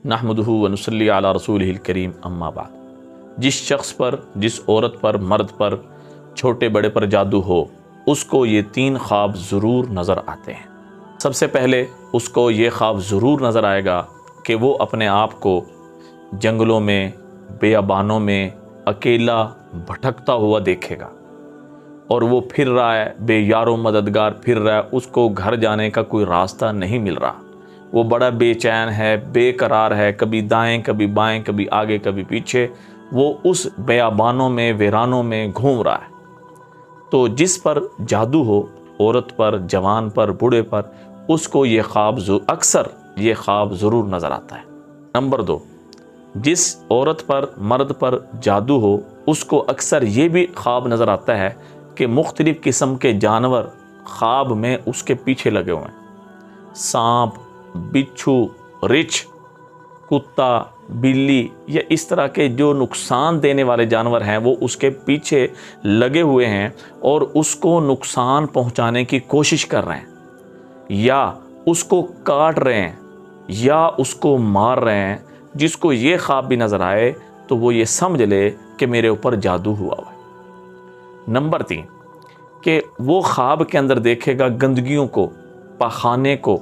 नहमदुहु व नुसल्ली अला रसूलिहिल करीम अम्मा बाद। जिस शख्स पर, जिस औरत पर, मर्द पर, छोटे बड़े पर जादू हो, उसको ये 3 ख्वाब ज़रूर नज़र आते हैं। सबसे पहले उसको ये ख्वाब ज़रूर नज़र आएगा कि वो अपने आप को जंगलों में, बेअबानों में अकेला भटकता हुआ देखेगा और वो फिर रहा है, बेयारो मददगार फिर रहा है, उसको घर जाने का कोई रास्ता नहीं मिल रहा। वो बड़ा बेचैन है, बेकरार है, कभी दाएं कभी बाएं, कभी आगे कभी पीछे, वो उस बेअबानों में, वीरानों में घूम रहा है। तो जिस पर जादू हो, औरत पर, जवान पर, बूढ़े पर, उसको ये ख्वाब अक्सर ये ख्वाब ज़रूर नज़र आता है। नंबर 2, जिस औरत पर, मर्द पर जादू हो, उसको अक्सर ये भी ख्वाब नज़र आता है कि मुख्तलिफ़ किस्म के जानवर ख्वाब में उसके पीछे लगे हुए हैं। सांप, बिच्छू, रिछ, कुत्ता, बिल्ली या इस तरह के जो नुकसान देने वाले जानवर हैं वो उसके पीछे लगे हुए हैं और उसको नुकसान पहुंचाने की कोशिश कर रहे हैं, या उसको काट रहे हैं, या उसको मार रहे हैं। जिसको ये ख्वाब भी नज़र आए तो वो ये समझ ले कि मेरे ऊपर जादू हुआ हुआ है। नंबर 3, कि वो ख्वाब के अंदर देखेगा गंदगियों को, पखाने को,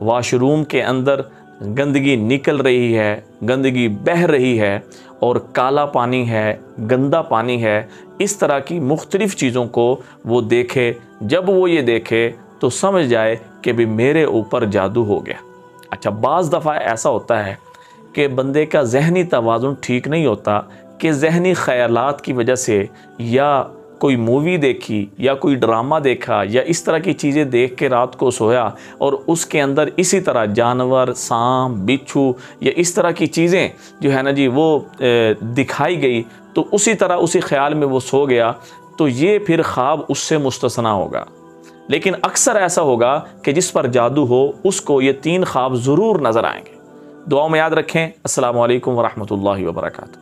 वाशरूम के अंदर गंदगी निकल रही है, गंदगी बह रही है और काला पानी है, गंदा पानी है, इस तरह की मुख्तलिफ़ चीज़ों को वो देखे। जब वो ये देखे तो समझ जाए कि भी मेरे ऊपर जादू हो गया। अच्छा, बाज़ दफ़ा ऐसा होता है कि बंदे का ज़हनी तवाज़ुन ठीक नहीं होता कि ज़हनी ख़यालात की वजह से, या कोई मूवी देखी या कोई ड्रामा देखा या इस तरह की चीज़ें देख के रात को सोया और उसके अंदर इसी तरह जानवर, सांप, बिच्छू या इस तरह की चीज़ें जो है ना जी वो दिखाई गई, तो उसी तरह उसी ख्याल में वो सो गया, तो ये फिर ख्वाब उससे मुस्तस्ना होगा। लेकिन अक्सर ऐसा होगा कि जिस पर जादू हो उसको ये 3 ख्वाब ज़रूर नज़र आएंगे। दुआ में याद रखें। अस्सलामु अलैकुम व रहमतुल्लाहि व बरकातुहू।